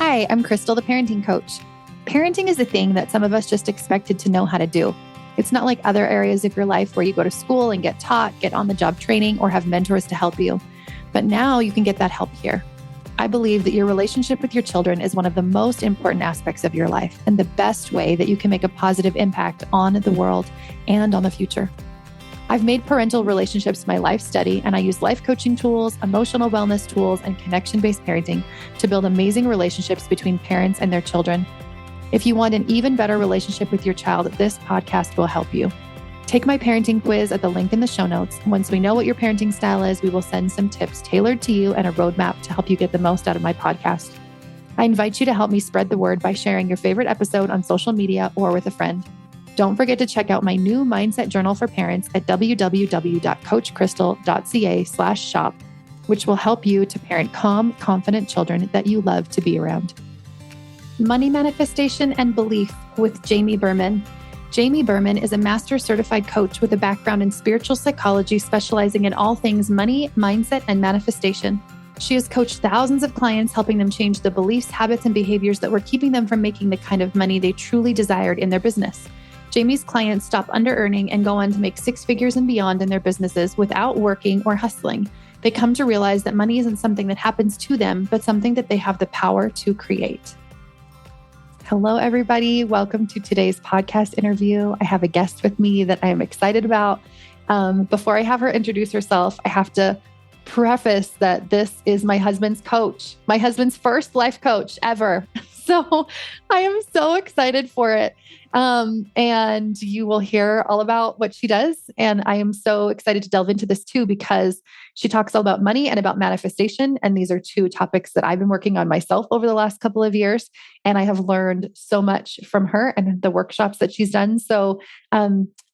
Hi, I'm Crystal, the parenting coach. Parenting is a thing that some of us just expected to know how to do. It's not like other areas of your life where you go to school and get taught, get on-the-job training, or have mentors to help you. But now you can get that help here. I believe that your relationship with your children is one of the most important aspects of your life and the best way that you can make a positive impact on the world and on the future. I've made parental relationships my life study, and I use life coaching tools, emotional wellness tools, and connection-based parenting to build amazing relationships between parents and their children. If you want an even better relationship with your child, this podcast will help you. Take my parenting quiz at the link in the show notes. Once we know what your parenting style is, we will send some tips tailored to you and a roadmap to help you get the most out of my podcast. I invite you to help me spread the word by sharing your favorite episode on social media or with a friend. Don't forget to check out my new mindset journal for parents at www.coachcrystal.ca/shop, which will help you to parent calm, confident children that you love to be around. Money Manifestation and Belief with Jamie Berman. Jamie Berman is a master certified coach with a background in spiritual psychology, specializing in all things money, mindset, and manifestation. She has coached thousands of clients, helping them change the beliefs, habits, and behaviors that were keeping them from making the kind of money they truly desired in their business. Jamie's clients stop under-earning and go on to make six figures and beyond in their businesses without working or hustling. They come to realize that money isn't something that happens to them, but something that they have the power to create. Hello, everybody. Welcome to today's podcast interview. I have a guest with me that I am excited about. Before I have her introduce herself, I have to preface that this is my husband's coach, my husband's first life coach ever. So I am so excited for it. And you will hear all about what she does. And I am so excited to delve into this too, because she talks all about money and about manifestation. And these are two topics that I've been working on myself over the last couple of years. And I have learned so much from her and the workshops that she's done. So,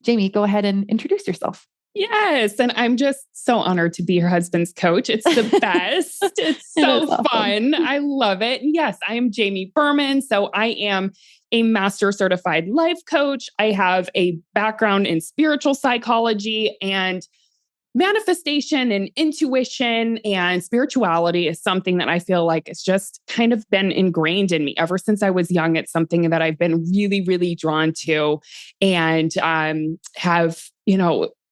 Jamie, go ahead and introduce yourself. Yes. And I'm just so honored to be your husband's coach. It's the best. It's so fun. I love it. And yes, I am Jamie Berman. So I am a master certified life coach. I have a background in spiritual psychology, and manifestation and intuition and spirituality is something that I feel like it's just kind of been ingrained in me ever since I was young. It's something that I've been really, really drawn to, and have,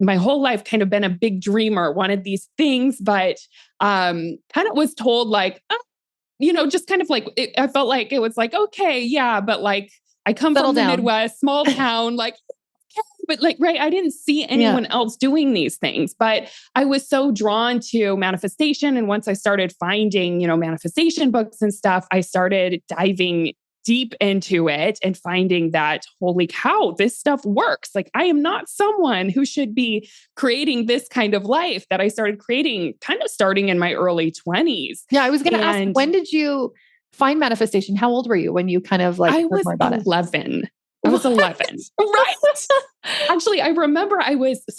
my whole life kind of been a big dreamer, wanted these things, but kind of was told like, just kind of like, I felt like it was like, okay, yeah, but like I come from the Midwest, small town, like, but like, right, I didn't see anyone else doing these things, but I was so drawn to manifestation. And once I started finding, manifestation books and stuff, I started diving deep into it and finding that, holy cow, this stuff works. Like, I am not someone who should be creating this kind of life that I started creating kind of starting in my early 20s. Yeah, I was going to ask, when did you find manifestation? How old were you when you kind of like heard more about 11. It? I was 11. Right. Actually, I remember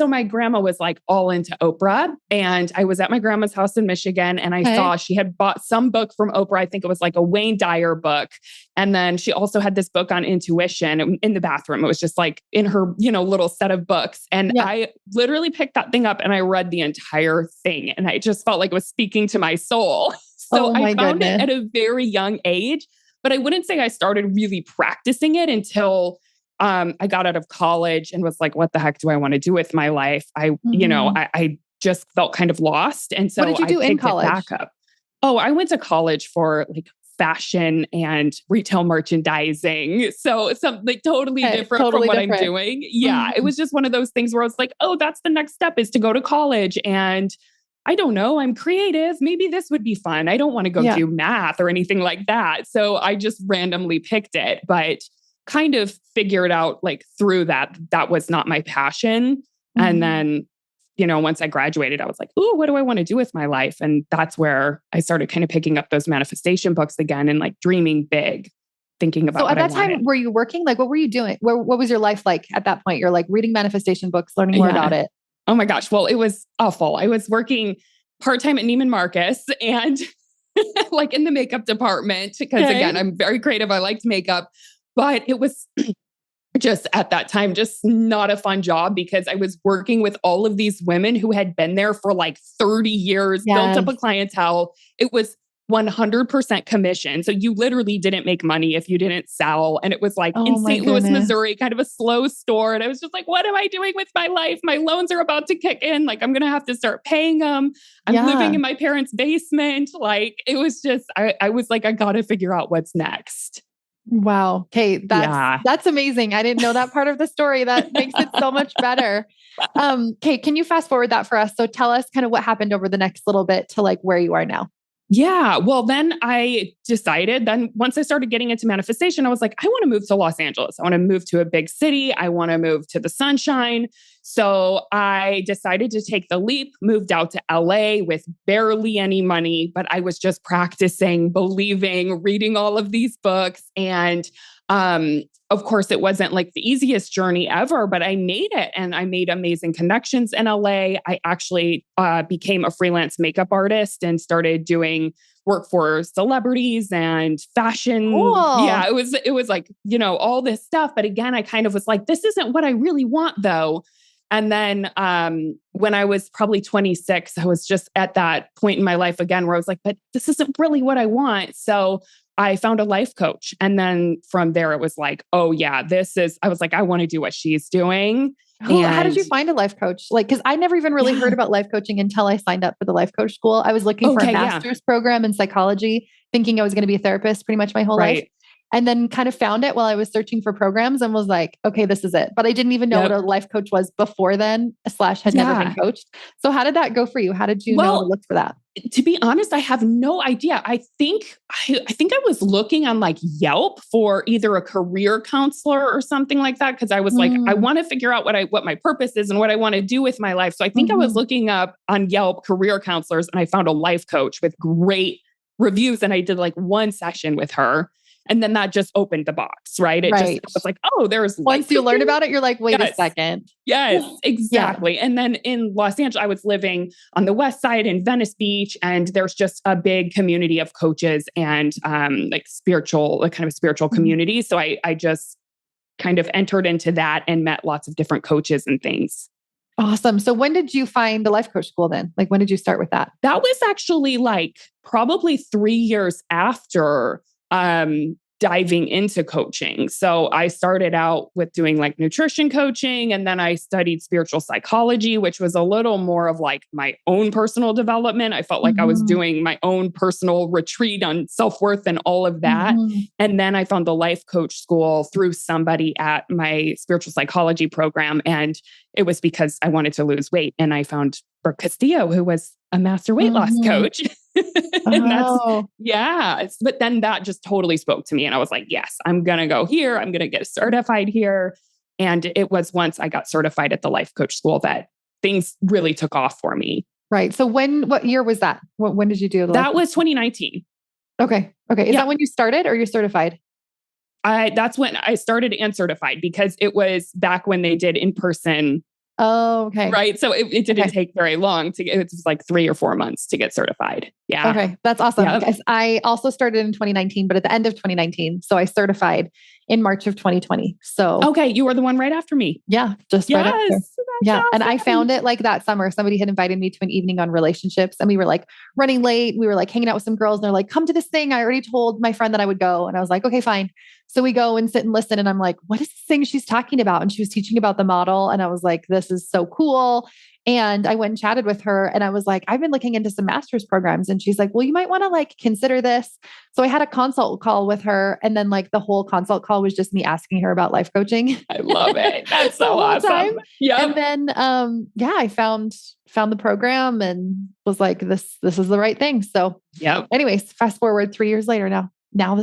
my grandma was like all into Oprah, and I was at my grandma's house in Michigan, and I saw she had bought some book from Oprah. I think it was like a Wayne Dyer book. And then she also had this book on intuition in the bathroom. It was just like in her, little set of books. And I literally picked that thing up and I read the entire thing. And I just felt like it was speaking to my soul. So I found it at a very young age. But I wouldn't say I started really practicing it until I got out of college and was like, what the heck do I want to do with my life? I just felt kind of lost. And so what did you do in college? Back up. Oh, I went to college for like fashion and retail merchandising. So something like totally different from what I'm doing. Yeah. It was just one of those things where I was like, oh, that's the next step, is to go to college. And I don't know, I'm creative. Maybe this would be fun. I don't want to go do math or anything like that. So I just randomly picked it, but kind of figured out like through that was not my passion. Mm-hmm. And then, once I graduated, I was like, ooh, what do I want to do with my life? And that's where I started kind of picking up those manifestation books again and like dreaming big, thinking about. So at that time, were you working? Like, what were you doing? What was your life like at that point? You're like reading manifestation books, learning more about it. Oh my gosh. Well, it was awful. I was working part-time at Neiman Marcus and like in the makeup department, because again, I'm very creative. I liked makeup, but it was just at that time, just not a fun job, because I was working with all of these women who had been there for like 30 years, built up a clientele. It was 100% commission. So you literally didn't make money if you didn't sell. And it was like in my St. Louis, goodness. Missouri, kind of a slow store. And I was just like, what am I doing with my life? My loans are about to kick in. Like, I'm going to have to start paying them. I'm living in my parents' basement. Like, it was just, I was like, I got to figure out what's next. Wow. Okay. That's amazing. I didn't know that part of the story. That makes it so much better. Okay. Can you fast forward that for us? So tell us kind of what happened over the next little bit to like where you are now. Yeah. Well, then I decided, then once I started getting into manifestation, I was like, I want to move to Los Angeles. I want to move to a big city. I want to move to the sunshine. So I decided to take the leap, moved out to LA with barely any money, but I was just practicing, believing, reading all of these books. And of course, it wasn't like the easiest journey ever, but I made it and I made amazing connections in LA. I actually became a freelance makeup artist and started doing work for celebrities and fashion. Cool. Yeah, it was like, all this stuff. But again, I kind of was like, this isn't what I really want though. And then when I was probably 26, I was just at that point in my life again where I was like, but this isn't really what I want. So I found a life coach. And then from there, it was like, oh yeah, I was like, I want to do what she's doing. How did you find a life coach? Like, cause I never even really heard about life coaching until I signed up for the life coach school. I was looking for a master's program in psychology, thinking I was going to be a therapist pretty much my whole life. And then kind of found it while I was searching for programs and was like, okay, this is it. But I didn't even know what a life coach was before then, / had never been coached. So how did that go for you? How did you know to look for that? To be honest, I have no idea. I think I was looking on like Yelp for either a career counselor or something like that. Cause I was like, I want to figure out what my purpose is and what I want to do with my life. So I think I was looking up on Yelp career counselors and I found a life coach with great reviews. And I did like one session with her. And then that just opened the box, right? It was like, oh, there's once you learn about it, you're like, wait a second. Yes, exactly. And then in Los Angeles, I was living on the West Side in Venice Beach, and there's just a big community of coaches and kind of spiritual community. So I just kind of entered into that and met lots of different coaches and things. Awesome. So when did you find the life coach school then? Like when did you start with that? That was actually like probably 3 years after diving into coaching. So I started out with doing like nutrition coaching, and then I studied spiritual psychology, which was a little more of like my own personal development. I felt like I was doing my own personal retreat on self-worth and all of that. And then I found the life coach school through somebody at my spiritual psychology program. And it was because I wanted to lose weight. And I found Brooke Castillo, who was a master weight loss coach. And but then that just totally spoke to me. And I was like, yes, I'm going to go here. I'm going to get certified here. And it was once I got certified at the life coach school that things really took off for me. Right. So what year was that? When did you do that? Was 2019. Okay. Is that when you started or you're certified? That's when I started and certified, because it was back when they did in-person. Oh, okay. Right. So it didn't take very long it was like 3 or 4 months to get certified. Yeah. Okay. That's awesome. Yeah. I also started in 2019, but at the end of 2019. So I certified in March of 2020. So. Okay. You were the one right after me. Yeah. Just right after. Yeah. Awesome. And I found it like that summer. Somebody had invited me to an evening on relationships, and we were like running late. We were like hanging out with some girls, and they're like, come to this thing. I already told my friend that I would go. And I was like, okay, fine. So we go and sit and listen. And I'm like, what is this thing she's talking about? And she was teaching about the model. And I was like, this is so cool. And I went and chatted with her, and I was like, I've been looking into some master's programs. And she's like, well, you might want to like consider this. So I had a consult call with her. And then like the whole consult call was just me asking her about life coaching. I love it. That's so awesome. Yeah. And then, I found the program and was like, this is the right thing. So anyways, fast forward 3 years later now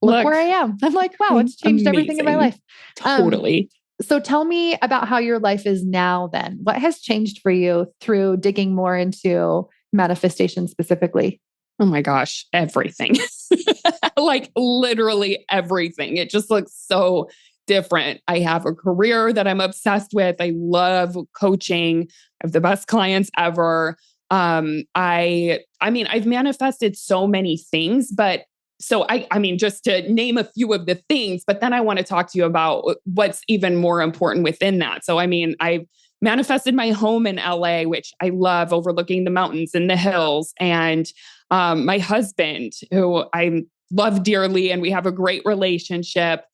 look where I am. I'm like, wow, it's changed everything in my life. Totally. So tell me about how your life is now then. What has changed for you through digging more into manifestation specifically? Oh my gosh, everything. Like literally everything. It just looks so different. I have a career that I'm obsessed with. I love coaching. I have the best clients ever. I've manifested so many things, but so I mean, just to name a few of the things, but then I want to talk to you about what's even more important within that. So, I mean, I've manifested my home in LA, which I love, overlooking the mountains and the hills. And my husband, who I love dearly, and we have a great relationship.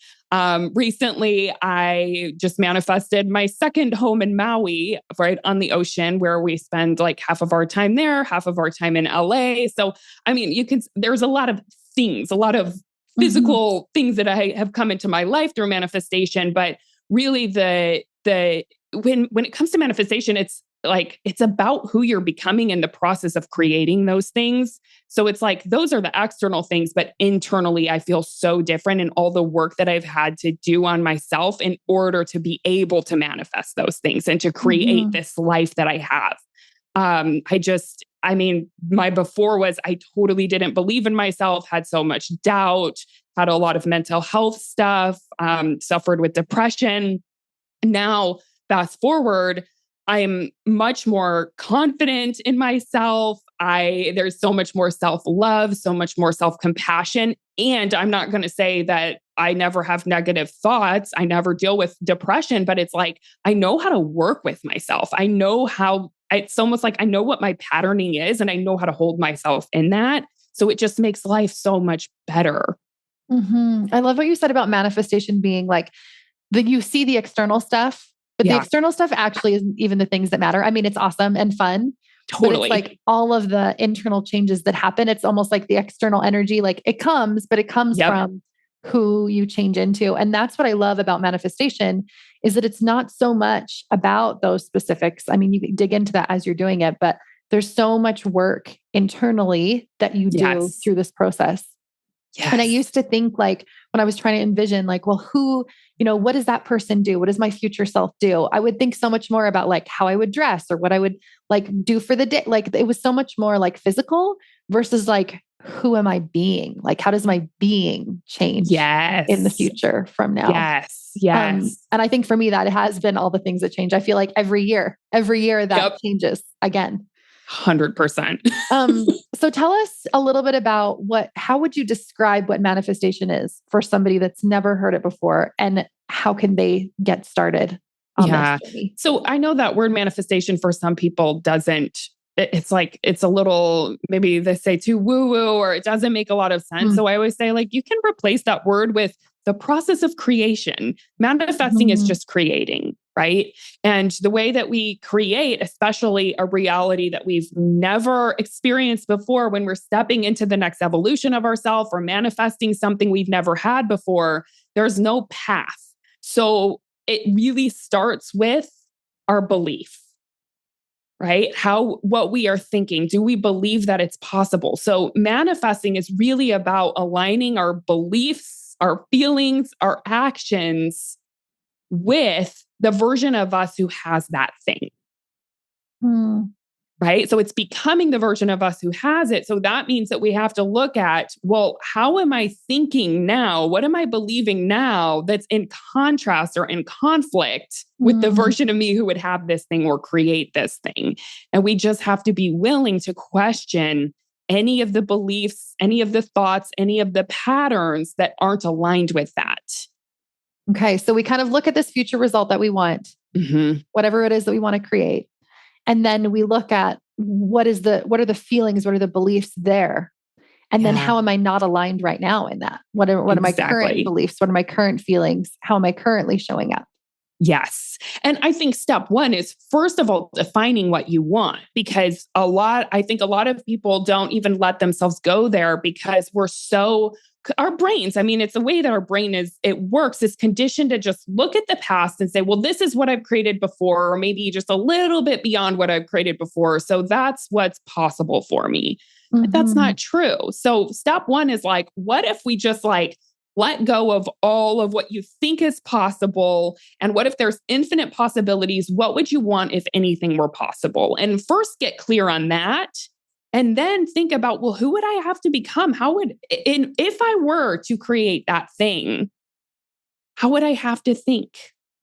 Recently, I just manifested my second home in Maui, right on the ocean, where we spend like half of our time there, half of our time in LA. So, I mean, there's a lot of things, a lot of physical things that I have come into my life through manifestation. But really when it comes to manifestation, it's about who you're becoming in the process of creating those things. So it's like, those are the external things, but internally I feel so different in all the work that I've had to do on myself in order to be able to manifest those things and to create this life that I have. My before was, I totally didn't believe in myself, had so much doubt, had a lot of mental health stuff, suffered with depression. Now, fast forward, I'm much more confident in myself. There's so much more self-love, so much more self-compassion. And I'm not going to say that I never have negative thoughts. I never deal with depression, but it's like, I know how to work with myself. It's almost like I know what my patterning is, and I know how to hold myself in that. So it just makes life so much better. I love what you said about manifestation being like, that you see the external stuff, but the external stuff actually isn't even the things that matter. I mean, it's awesome and fun. Totally. But it's like all of the internal changes that happen. It's almost like the external energy, like it comes, but it comes from who you change into. And that's what I love about manifestation, is that it's not so much about those specifics. I mean, you can dig into that as you're doing it, but there's so much work internally that you do through this process. Yes. And I used to think, like, when I was trying to envision, like, well, what does that person do? What does my future self do? I would think so much more about like how I would dress or what I would like do for the day. Like it was so much more like physical versus like, who am I being? Like, how does my being change in the future from now? Yes. And I think for me, that has been all the things that change. I feel like every year that changes again. 100%. So tell us a little bit about how would you describe what manifestation is for somebody that's never heard it before, and how can they get started on this journey? So I know that word manifestation for some people it's a little, maybe they say too woo-woo, or it doesn't make a lot of sense. So I always say, like, you can replace that word with the process of creation. Manifesting is just creating, right? And the way that we create, especially a reality that we've never experienced before, when we're stepping into the next evolution of ourselves or manifesting something we've never had before, there's no path. So it really starts with our belief, right? What we are thinking. Do we believe that it's possible? So manifesting is really about aligning our beliefs, our feelings, our actions with the version of us who has that thing. Right? So it's becoming the version of us who has it. So that means that we have to look at, well, how am I thinking now? What am I believing now that's in contrast or in conflict with the version of me who would have this thing or create this thing? And we just have to be willing to question any of the beliefs, any of the thoughts, any of the patterns that aren't aligned with that. Okay. So we kind of look at this future result that we want, whatever it is that we want to create. And then we look at what are the feelings, what are the beliefs there? And then how am I not aligned right now in that? What are my current beliefs? What are my current feelings? How am I currently showing up? Yes. And I think step one is, first of all, defining what you want, because I think a lot of people don't even let themselves go there because our brains, I mean, it's the way that our brain works is conditioned to just look at the past and say, well, this is what I've created before, or maybe just a little bit beyond what I've created before. So that's what's possible for me. But that's not true. So step one is like, what if we just like let go of all of what you think is possible? And what if there's infinite possibilities? What would you want if anything were possible? And first get clear on that. And then think about, well, who would I have to become? If I were to create that thing, how would I have to think,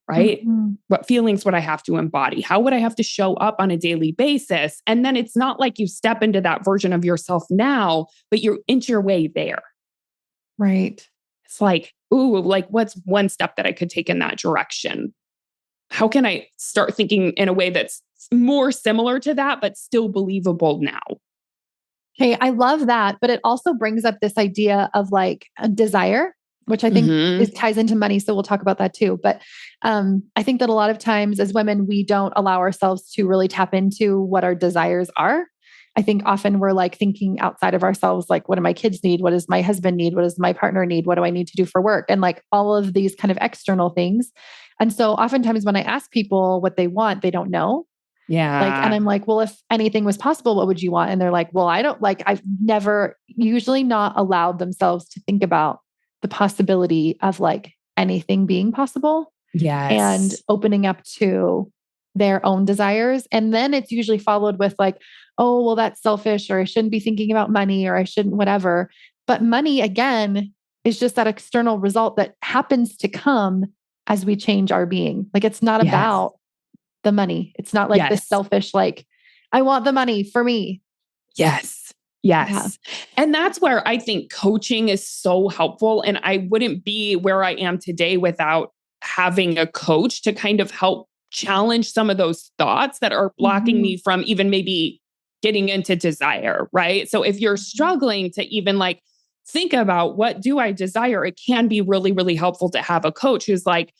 right? What feelings would I have to embody? How would I have to show up on a daily basis? And then it's not like you step into that version of yourself now, but you're inch your way there. Right. It's like, ooh, like what's one step that I could take in that direction? how can I start thinking in a way that's more similar to that, but still believable now? Okay, I love that. But it also brings up this idea of like a desire, which I think ties into money. So we'll talk about that too. But I think that a lot of times as women, we don't allow ourselves to really tap into what our desires are. I think often we're like thinking outside of ourselves, like, what do my kids need? What does my husband need? What does my partner need? What do I need to do for work? And like all of these kind of external things. And so oftentimes when I ask people what they want, they don't know. Like, and Yeah. I'm like, well, if anything was possible, what would you want? And they're like, well, I don't like, I've never usually not allowed themselves to think about the possibility of like anything being possible and Yes. opening up to their own desires. And then it's usually followed with like, oh, well, that's selfish, or I shouldn't be thinking about money, or I shouldn't, whatever. But money, again, is just that external result that happens to come as we change our being. Like, it's not Yes. about the money. It's not like this Yes. selfish, like, I want the money for me. Yes. Yes. Yeah. And that's where I think coaching is so helpful. And I wouldn't be where I am today without having a coach to kind of help challenge some of those thoughts that are blocking me from even maybe getting into desire, right? So if you're struggling to even like think about what do I desire, it can be really, really helpful to have a coach who's like,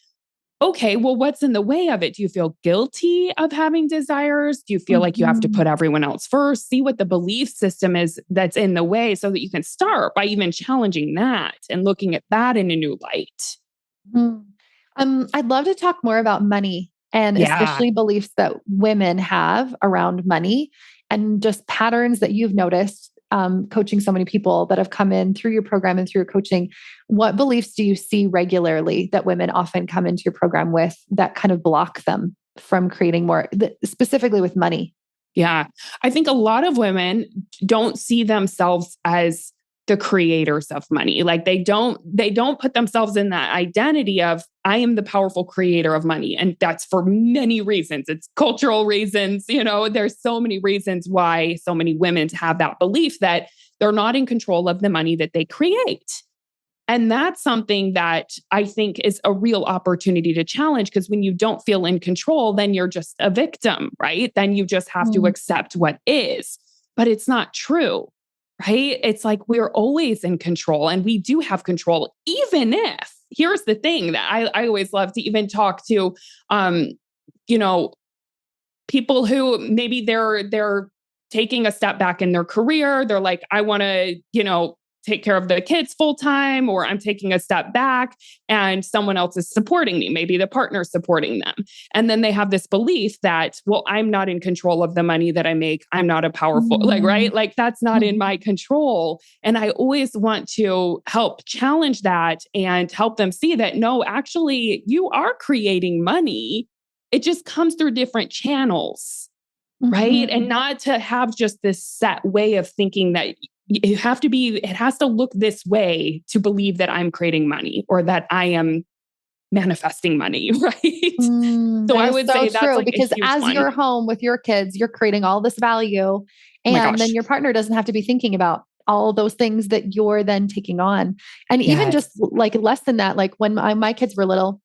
okay, well, what's in the way of it? Do you feel guilty of having desires? Do you feel like you have to put everyone else first? See what the belief system is that's in the way so that you can start by even challenging that and looking at that in a new light. I'd love to talk more about money and Yeah. especially beliefs that women have around money and just patterns that you've noticed coaching so many people that have come in through your program and through your coaching. What beliefs do you see regularly that women often come into your program with that kind of block them from creating more, specifically with money? Yeah. I think a lot of women don't see themselves as the creators of money. Like they don't put themselves in that identity of I am the powerful creator of money. And that's for many reasons. It's cultural reasons, there's so many reasons why so many women have that belief that they're not in control of the money that they create. And that's something that I think is a real opportunity to challenge, because when you don't feel in control, then you're just a victim, right? Then you just have to accept what is. But it's not true, right? It's like we're always in control, and we do have control, even if, here's the thing that I always love to even talk to, people who maybe they're taking a step back in their career. They're like, I want to, take care of the kids full time, or I'm taking a step back and someone else is supporting me. Maybe the partner's supporting them. And then they have this belief that, well, I'm not in control of the money that I make. I'm not a powerful, right? Like that's not in my control. And I always want to help challenge that and help them see that, no, actually you are creating money. It just comes through different channels. Right. And not to have just this set way of thinking that it has to look this way to believe that I'm creating money or that I am manifesting money. Right. So I would say that's like because as you're home with your kids, you're creating all this value. And then your partner doesn't have to be thinking about all those things that you're then taking on. And even just like less than that, like when my kids were little,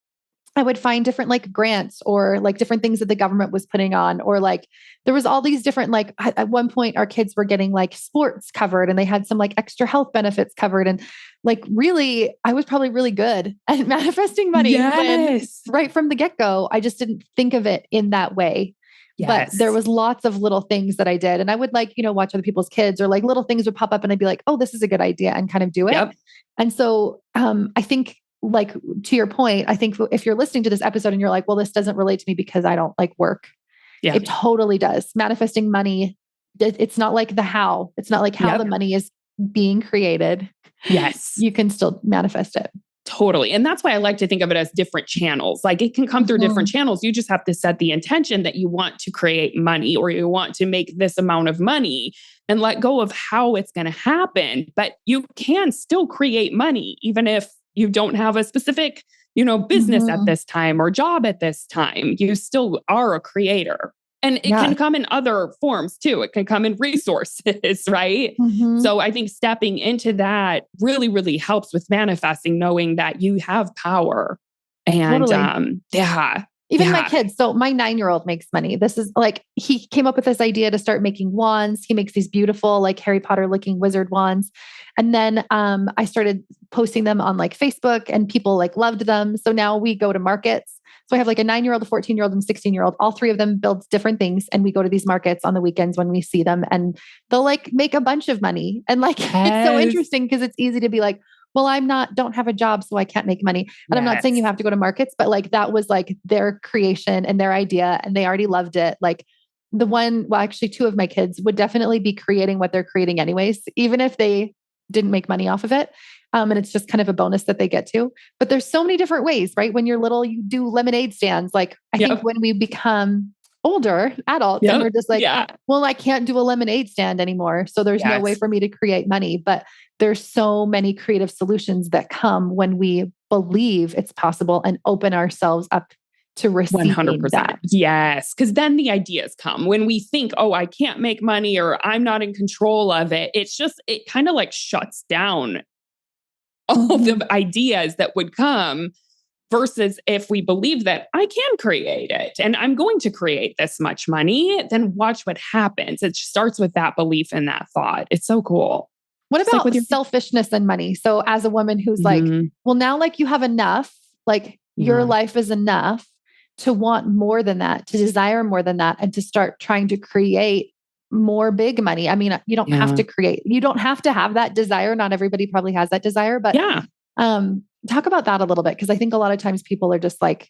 I would find different like grants or like different things that the government was putting on, or like there was all these different, like at one point our kids were getting like sports covered and they had some like extra health benefits covered. And like, really, I was probably really good at manifesting money when right from the get-go, I just didn't think of it in that way. But there was lots of little things that I did. And I would like, watch other people's kids, or like little things would pop up and I'd be like, oh, this is a good idea, and kind of do it. And so I think, like, to your point, I think if you're listening to this episode and you're like, well, this doesn't relate to me because I don't like work. It totally does. Manifesting money. It's not like the how. It's not like how the money is being created. Yes. You can still manifest it. Totally. And that's why I like to think of it as different channels. Like it can come through different channels. You just have to set the intention that you want to create money, or you want to make this amount of money, and let go of how it's going to happen. But you can still create money, even if you don't have a specific, business at this time or job at this time. You still are a creator. And it can come in other forms too. It can come in resources, right? So I think stepping into that really, really helps with manifesting, knowing that you have power. And Even my kids. So my 9-year-old makes money. This is like, he came up with this idea to start making wands. He makes these beautiful, like Harry Potter looking wizard wands. And then I started posting them on like Facebook, and people like loved them. So now we go to markets. So I have like a 9-year-old, a 14-year-old, and 16-year-old. All three of them build different things. And we go to these markets on the weekends when we see them, and they'll like make a bunch of money. And like, it's so interesting because it's easy to be like, well, don't have a job, so I can't make money. And I'm not saying you have to go to markets, but like that was like their creation and their idea, and they already loved it. Like actually 2 of my kids would definitely be creating what they're creating anyways, even if they didn't make money off of it. And it's just kind of a bonus that they get to. But there's so many different ways, right? When you're little, you do lemonade stands. Like I think when we become older adults and we're just like, well, I can't do a lemonade stand anymore. So there's no way for me to create money. But there's so many creative solutions that come when we believe it's possible and open ourselves up to receiving 100%. That. Yes. Because then the ideas come when we think, oh, I can't make money or I'm not in control of it. It kind of like shuts down all the ideas that would come. Versus if we believe that I can create it and I'm going to create this much money, then watch what happens. It starts with that belief and that thought. It's so cool. What about selfishness and money? So as a woman who's like, well, now like you have enough, like your life is enough to want more than that, to desire more than that, and to start trying to create more big money. I mean, you don't have to you don't have to have that desire. Not everybody probably has that desire, but talk about that a little bit. Cause I think a lot of times people are just like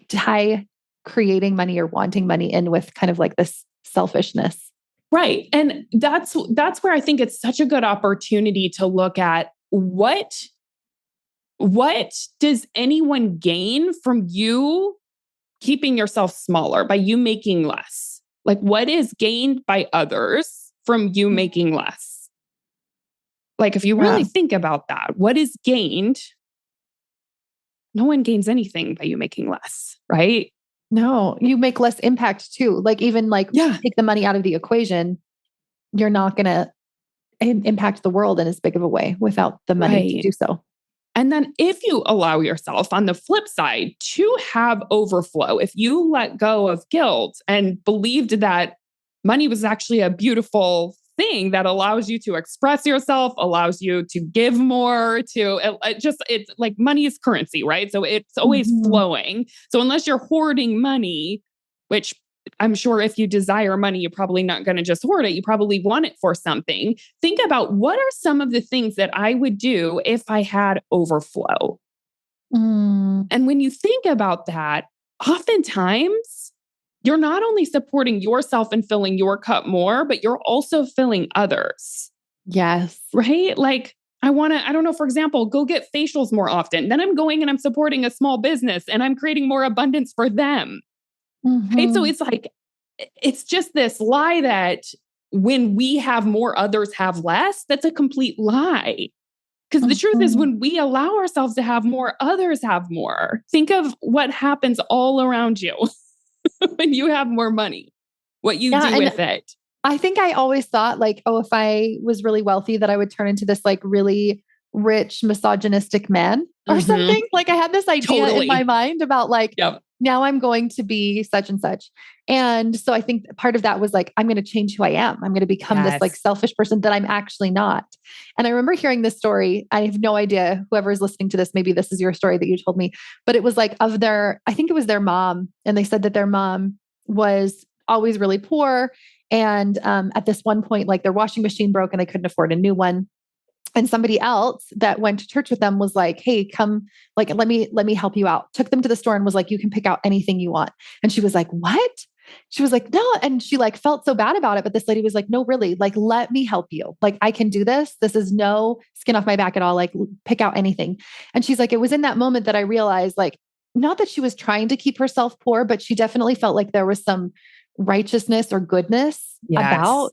tie creating money or wanting money in with kind of like this selfishness. Right. And that's where I think it's such a good opportunity to look at what does anyone gain from you keeping yourself smaller, by you making less? Like what is gained by others from you making less? Like if you really think about that, what is gained? No one gains anything by you making less, right? No, you make less impact too. Like even like take the money out of the equation, you're not going to impact the world in as big of a way without the money to do so. And then if you allow yourself on the flip side to have overflow, if you let go of guilt and believed that money was actually a beautiful thing that allows you to express yourself, allows you to give more, it's like money is currency, right? So it's always flowing. So unless you're hoarding money, which I'm sure if you desire money, you're probably not going to just hoard it. You probably want it for something. Think about what are some of the things that I would do if I had overflow. And when you think about that, oftentimes you're not only supporting yourself and filling your cup more, but you're also filling others. Yes. Right? Like I don't know, for example, go get facials more often. Then I'm going and I'm supporting a small business and I'm creating more abundance for them. Right? So it's like, it's just this lie that when we have more, others have less. That's a complete lie. Because the truth is when we allow ourselves to have more, others have more. Think of what happens all around you when you have more money, what you do with it. I think I always thought like, oh, if I was really wealthy, that I would turn into this like really rich, misogynistic man or something. Like I had this idea in my mind about like, now I'm going to be such and such. And so I think part of that was like, I'm going to change who I am. I'm going to become this like selfish person that I'm actually not. And I remember hearing this story. I have no idea, whoever's listening to this, maybe this is your story that you told me, but it was like I think it was their mom. And they said that their mom was always really poor. And at this one point, like their washing machine broke and they couldn't afford a new one. And somebody else that went to church with them was like, hey, come, like, let me help you out. Took them to the store and was like, you can pick out anything you want. And she was like, what? She was like, no. And she like felt so bad about it. But this lady was like, no, really, like, let me help you. Like, I can do this. This is no skin off my back at all. Like, pick out anything. And she's like, it was in that moment that I realized, like, not that she was trying to keep herself poor, but she definitely felt like there was some righteousness or goodness about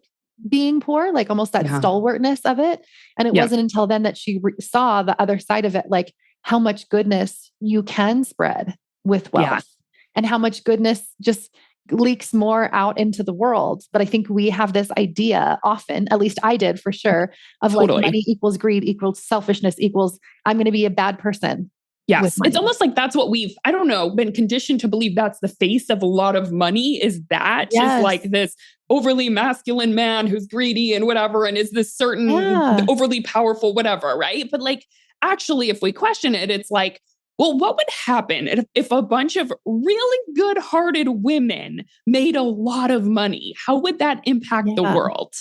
being poor, like almost that stalwartness of it. And it wasn't until then that she saw the other side of it, like how much goodness you can spread with wealth and how much goodness just leaks more out into the world. But I think we have this idea often, at least I did for sure, of like money equals greed equals selfishness equals I'm going to be a bad person. Yes. with money. It's almost like that's what I don't know, been conditioned to believe that's the face of a lot of money is that just like this overly masculine man who's greedy and whatever, and is this certain overly powerful, whatever, right? But like, actually, if we question it, it's like, well, what would happen if a bunch of really good-hearted women made a lot of money? How would that impact the world?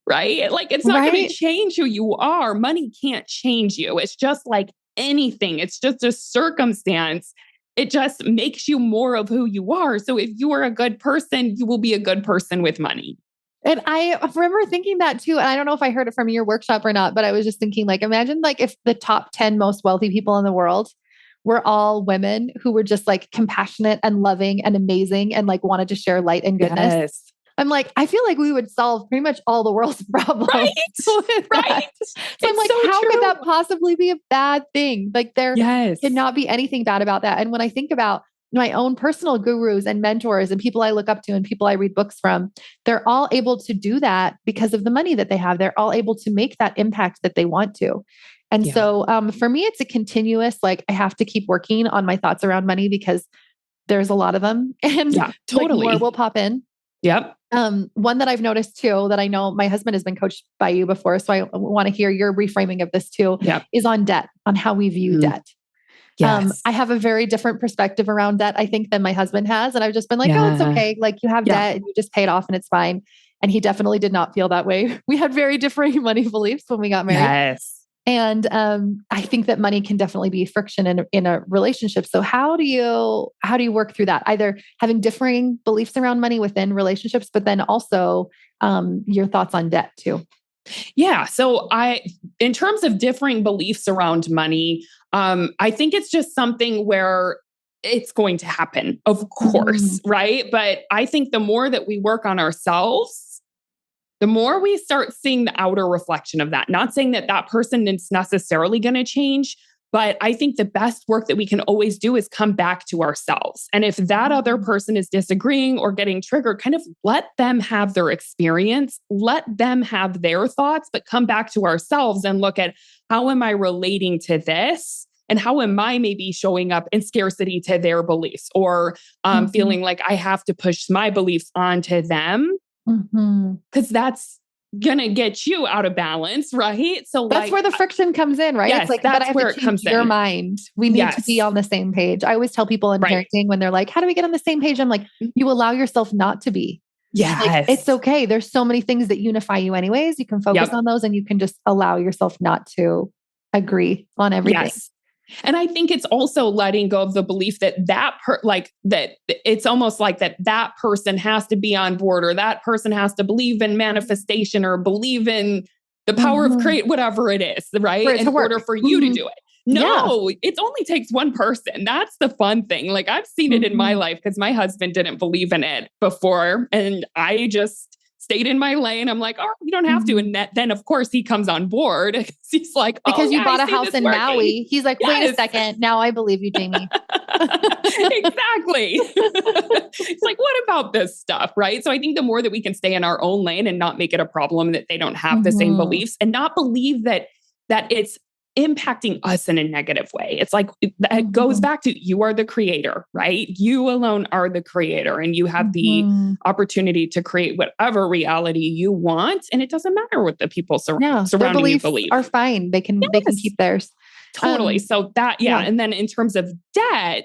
Right? Like, it's not going to change who you are. Money can't change you. It's just like anything. It's just a circumstance. It just makes you more of who you are. So if you are a good person, you will be a good person with money. And I remember thinking that too. And I don't know if I heard it from your workshop or not, but I was just thinking, like, imagine like if the top 10 most wealthy people in the world were all women who were just like compassionate and loving and amazing and like wanted to share light and goodness. Yes. I'm like, I feel like we would solve pretty much all the world's problems. Right. So I'm like, how could that possibly be a bad thing? Like there cannot be anything bad about that. And when I think about my own personal gurus and mentors and people I look up to and people I read books from, they're all able to do that because of the money that they have. They're all able to make that impact that they want to. And so for me, it's a continuous, like I have to keep working on my thoughts around money because there's a lot of them and totally more will pop in. Yep. One that I've noticed too, that I know my husband has been coached by you before. So I want to hear your reframing of this too, is on debt, on how we view debt. Yes. I have a very different perspective around debt, I think, than my husband has. And I've just been like, oh, it's okay. Like you have debt and you just pay it off and it's fine. And he definitely did not feel that way. We had very differing money beliefs when we got married. Yes. And I think that money can definitely be friction in a relationship. So how do you work through that? Either having differing beliefs around money within relationships, but then also your thoughts on debt too. Yeah. So in terms of differing beliefs around money, I think it's just something where it's going to happen, of course, right? But I think the more that we work on ourselves, the more we start seeing the outer reflection of that. Not saying that that person is necessarily going to change, but I think the best work that we can always do is come back to ourselves. And if that other person is disagreeing or getting triggered, kind of let them have their experience, let them have their thoughts, but come back to ourselves and look at how am I relating to this? And how am I maybe showing up in scarcity to their beliefs or feeling like I have to push my beliefs onto them? Because that's going to get you out of balance, right? So that's where the friction comes in, right? Yes, it's like, that's but I have where to it comes change your in. mind. We need to be on the same page. I always tell people in parenting when they're like, how do we get on the same page? I'm like, you allow yourself not to be. Yes. Like, it's okay. There's so many things that unify you anyways. You can focus on those and you can just allow yourself not to agree on everything. Yes. And I think it's also letting go of the belief that that it's almost like that person has to be on board or that person has to believe in manifestation or believe in the power of create, whatever it is, right? In order for you to do it. No, it only takes one person. That's the fun thing. Like I've seen it in my life because my husband didn't believe in it before and I just stayed in my lane. I'm like, oh, you don't have to. And then of course he comes on board. He's like, because you bought a house in Maui. He's like, wait a second. Now I believe you, Jamie. Exactly. It's like, what about this stuff? Right. So I think the more that we can stay in our own lane and not make it a problem that they don't have the same beliefs and not believe that it's impacting us in a negative way. It's like, it goes back to you are the creator, right? You alone are the creator and you have the opportunity to create whatever reality you want. And it doesn't matter what the people surrounding you believe. Are fine. They can keep theirs. Totally. So that, And then in terms of debt,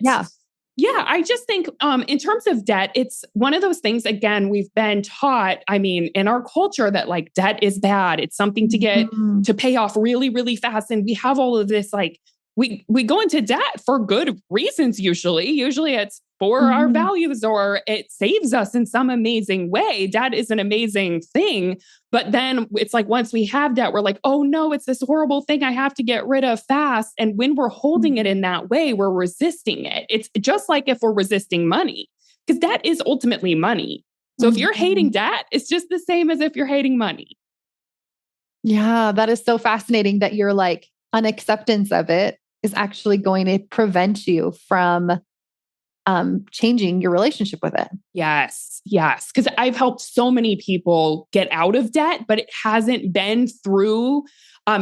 I just think in terms of debt, it's one of those things, again, we've been taught, I mean, in our culture that like debt is bad. It's something to get to pay off really, really fast. And we have all of this, like, we go into debt for good reasons usually. Usually it's for our values or it saves us in some amazing way. Debt is an amazing thing. But then it's like once we have debt, we're like, oh no, it's this horrible thing I have to get rid of fast. And when we're holding it in that way, we're resisting it. It's just like if we're resisting money, because debt is ultimately money. So if you're hating debt, it's just the same as if you're hating money. Yeah, that is so fascinating that your like unacceptance of it is actually going to prevent you from changing your relationship with it. Yes. Yes. Because I've helped so many people get out of debt, but it hasn't been through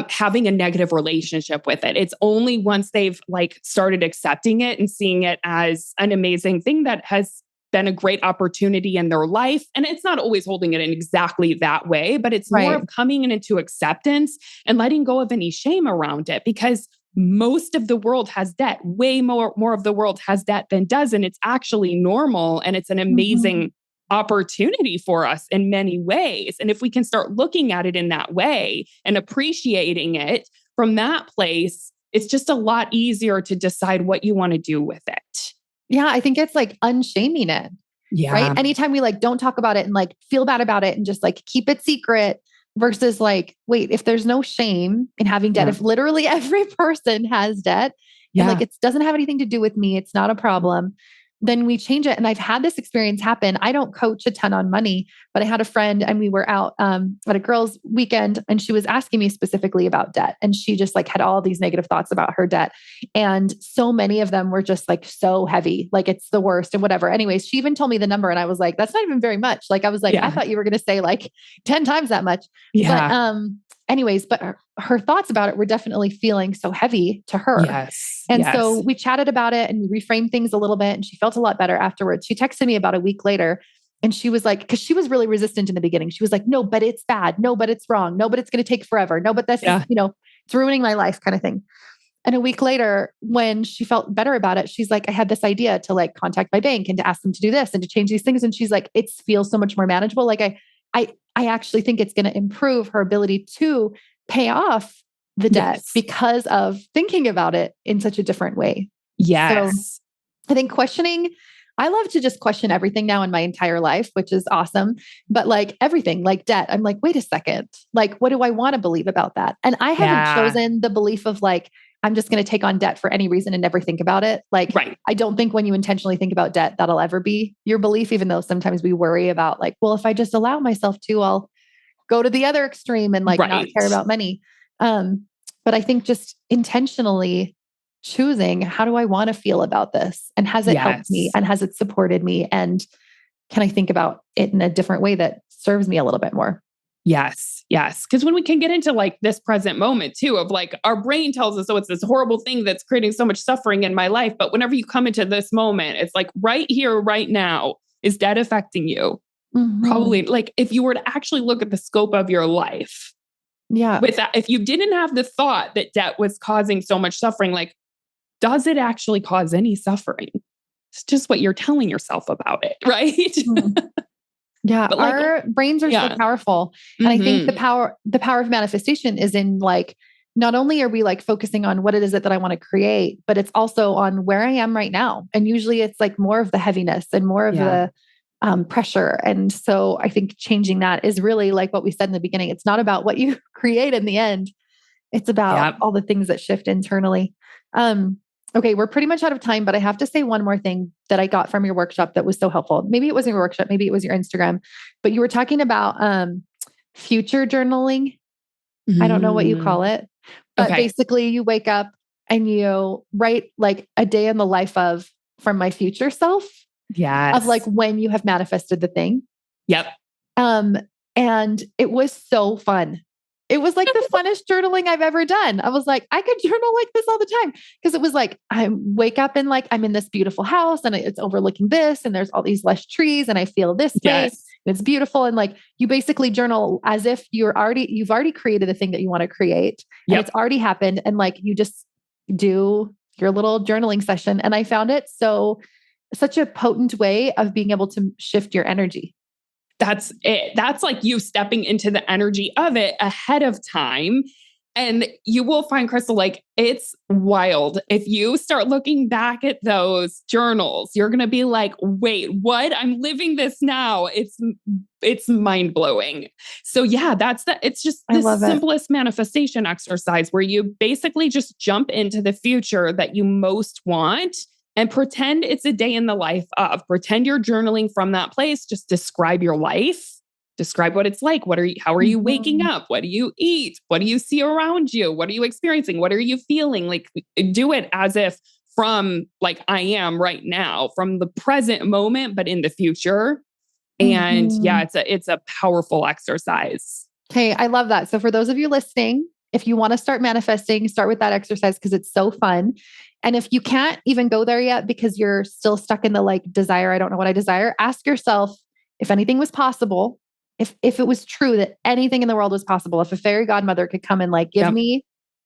having a negative relationship with it. It's only once they've like started accepting it and seeing it as an amazing thing that has been a great opportunity in their life. And it's not always holding it in exactly that way, but it's more of coming into acceptance and letting go of any shame around it, because most of the world has debt. Way more of the world has debt than doesn't. It's actually normal. And it's an amazing opportunity for us in many ways. And if we can start looking at it in that way and appreciating it from that place, it's just a lot easier to decide what you want to do with it. Yeah, I think it's like unshaming it. Yeah. Right. Anytime we like don't talk about it and like feel bad about it and just like keep it secret versus like, wait, if there's no shame in having debt, if literally every person has debt and like it doesn't have anything to do with me, it's not a problem, then we change it. And I've had this experience happen. I don't coach a ton on money, but I had a friend and we were out at a girls' weekend and she was asking me specifically about debt. And she just like had all these negative thoughts about her debt. And so many of them were just like so heavy, like it's the worst and whatever. Anyways, she even told me the number and I was like, that's not even very much. Like, I was like, I thought you were going to say like 10 times that much. Yeah. But anyways, but her thoughts about it were definitely feeling so heavy to her. Yes. And so we chatted about it and we reframed things a little bit and she felt a lot better afterwards. She texted me about a week later and she was like, cause she was really resistant in the beginning. She was like, no, but it's bad. No, but it's wrong. No, but it's going to take forever. No, but that's, it's ruining my life kind of thing. And a week later, when she felt better about it, she's like, I had this idea to like contact my bank and to ask them to do this and to change these things. And she's like, it feels so much more manageable. Like I actually think it's going to improve her ability to pay off the debt because of thinking about it in such a different way. Yes. So I think I love to just question everything now in my entire life, which is awesome. But like everything, like debt, I'm like, wait a second, like, what do I want to believe about that? And I haven't chosen the belief of like, I'm just going to take on debt for any reason and never think about it. Like, I don't think when you intentionally think about debt, that'll ever be your belief, even though sometimes we worry about like, well, if I just allow myself to, I'll go to the other extreme and like not care about money. But I think just intentionally choosing, how do I want to feel about this? And has it helped me? And has it supported me? And can I think about it in a different way that serves me a little bit more? Yes. Yes. Because when we can get into like this present moment too, of like our brain tells us, oh, it's this horrible thing that's creating so much suffering in my life. But whenever you come into this moment, it's like right here, right now, is debt affecting you? Probably like if you were to actually look at the scope of your life. Yeah. With that, if you didn't have the thought that debt was causing so much suffering, like, does it actually cause any suffering? It's just what you're telling yourself about it. Right. Yeah. But our brains are so powerful. And I think the power of manifestation is in like, not only are we like focusing on what it is that I want to create, but it's also on where I am right now. And usually it's like more of the heaviness and more of the pressure. And so I think changing that is really like what we said in the beginning. It's not about what you create in the end. It's about all the things that shift internally. Okay, we're pretty much out of time, but I have to say one more thing that I got from your workshop that was so helpful. Maybe it wasn't your workshop, maybe it was your Instagram, but you were talking about future journaling. I don't know what you call it, but basically you wake up and you write like a day in the life from my future self. Of like when you have manifested the thing. Yep. And it was so fun. It was like the funnest journaling I've ever done. I was like, I could journal like this all the time. Cause it was like, I wake up and like, I'm in this beautiful house and it's overlooking this and there's all these lush trees and I feel this way. It's beautiful. And like, you basically journal as if you've already created the thing that you want to create and it's already happened. And like, you just do your little journaling session. And I found it such a potent way of being able to shift your energy. That's it. That's like you stepping into the energy of it ahead of time. And you will find, Crystal, like it's wild. If you start looking back at those journals, you're going to be like, wait, what? I'm living this now. It's mind blowing. So yeah, it's just the simplest manifestation exercise where you basically just jump into the future that you most want. And pretend it's a day in the life of. Pretend you're journaling from that place. Just describe your life. Describe what it's like. How are you waking up? What do you eat? What do you see around you? What are you experiencing? What are you feeling? Like do it as if from like I am right now, from the present moment, but in the future. And yeah, it's a powerful exercise. Okay. I love that. So for those of you listening, if you want to start manifesting, start with that exercise because it's so fun. And if you can't even go there yet because you're still stuck in the like desire, I don't know what I desire, ask yourself if anything was possible, if it was true that anything in the world was possible, if a fairy godmother could come and like give me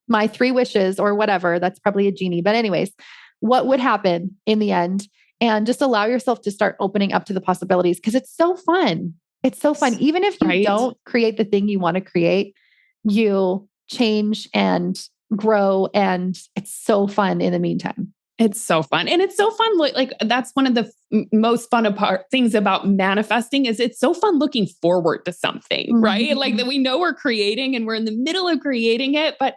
my 3 wishes or whatever, that's probably a genie. But anyways, what would happen in the end? And just allow yourself to start opening up to the possibilities because it's so fun. It's so fun. Even if you don't create the thing you want to create, you change and grow. And it's so fun in the meantime. It's so fun. And it's so fun. Like that's one of the most fun things about manifesting is it's so fun looking forward to something, right? Like that we know we're creating and we're in the middle of creating it, but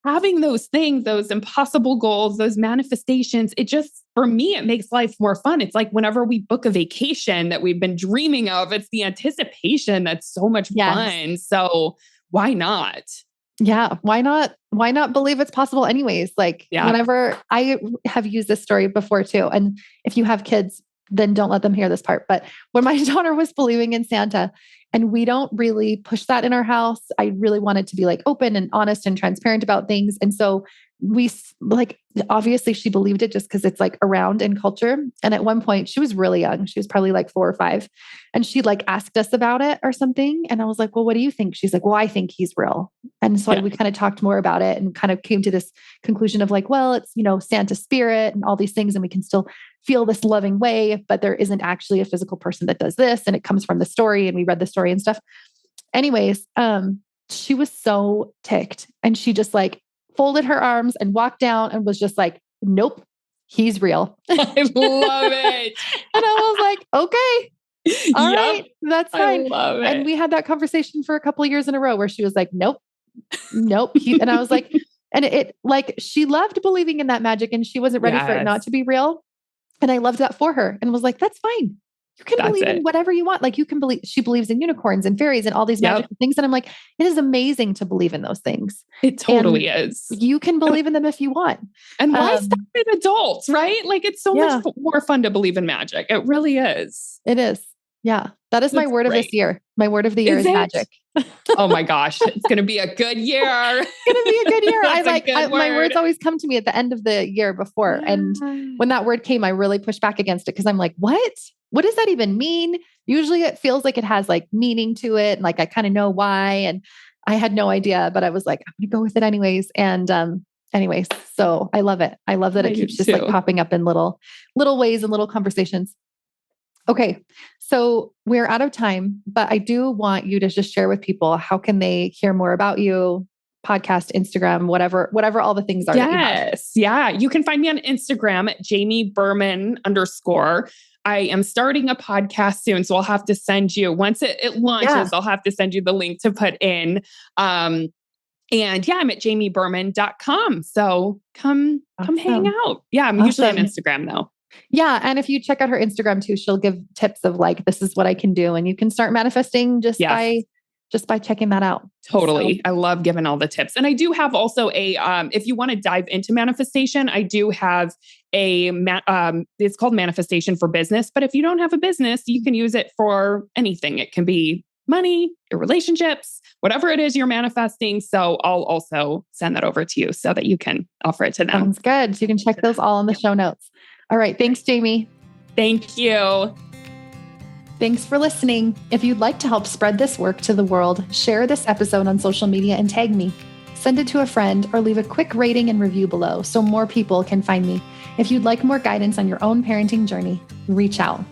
having those things, those impossible goals, those manifestations, it just, for me, it makes life more fun. It's like whenever we book a vacation that we've been dreaming of, it's the anticipation that's so much fun. So why not? Yeah. Why not? Why not believe it's possible anyways? Like whenever I have used this story before too. And if you have kids, then don't let them hear this part. But when my daughter was believing in Santa, and we don't really push that in our house, I really wanted to be like open and honest and transparent about things. And so we like, obviously she believed it just because it's like around in culture. And at one point she was really young. She was probably like 4 or 5. And she like asked us about it or something. And I was like, well, what do you think? She's like, well, I think he's real. And so we kind of talked more about it and kind of came to this conclusion of like, well, it's, Santa spirit and all these things. And we can still feel this loving way, but there isn't actually a physical person that does this. And it comes from the story. And we read the story and stuff. Anyways, she was so ticked and she just like folded her arms and walked down and was just like, nope, he's real. I love it. And I was like, okay, all right, that's fine. I love it. And we had that conversation for a couple of years in a row where she was like, nope. And I was like, and it like, she loved believing in that magic and she wasn't ready for it not to be real. And I loved that for her and was like, that's fine. You can believe in whatever you want. Like you can believe, she believes in unicorns and fairies and all these magical things. And I'm like, it is amazing to believe in those things. It totally is. You can believe in them if you want. And why stop with adults, right? Like it's so much more fun to believe in magic. It really is. It is. Yeah. That is my word of this year. My word of the year is magic. Oh my gosh. It's going to be a good year. It's going to be a good year. My words always come to me at the end of the year before. Yeah. And when that word came, I really pushed back against it because I'm like, what? What does that even mean? Usually it feels like it has like meaning to it. And like, I kind of know why. And I had no idea, but I was like, I'm going to go with it anyways. And, anyways, so I love it. I love that it keeps just like popping up in little ways and little conversations. Okay. So we're out of time, but I do want you to just share with people, how can they hear more about you? Podcast, Instagram, whatever all the things are. Yes. Yeah. You can find me on Instagram at Jamie Berman _. I am starting a podcast soon. So I'll have to send you, once it launches, I'll have to send you the link to put in. And I'm at jamieberman.com. So come hang out. Yeah. I'm usually on Instagram though. Yeah. And if you check out her Instagram too, she'll give tips of like, this is what I can do. And you can start manifesting just by checking that out. Totally. So. I love giving all the tips. And I do have also if you want to dive into manifestation, I do have it's called Manifestation for Business. But if you don't have a business, you can use it for anything. It can be money, your relationships, whatever it is you're manifesting. So I'll also send that over to you so that you can offer it to them. Sounds good. So you can check those all in the show notes. All right. Thanks, Jamie. Thank you. Thanks for listening. If you'd like to help spread this work to the world, share this episode on social media and tag me. Send it to a friend or leave a quick rating and review below so more people can find me. If you'd like more guidance on your own parenting journey, reach out.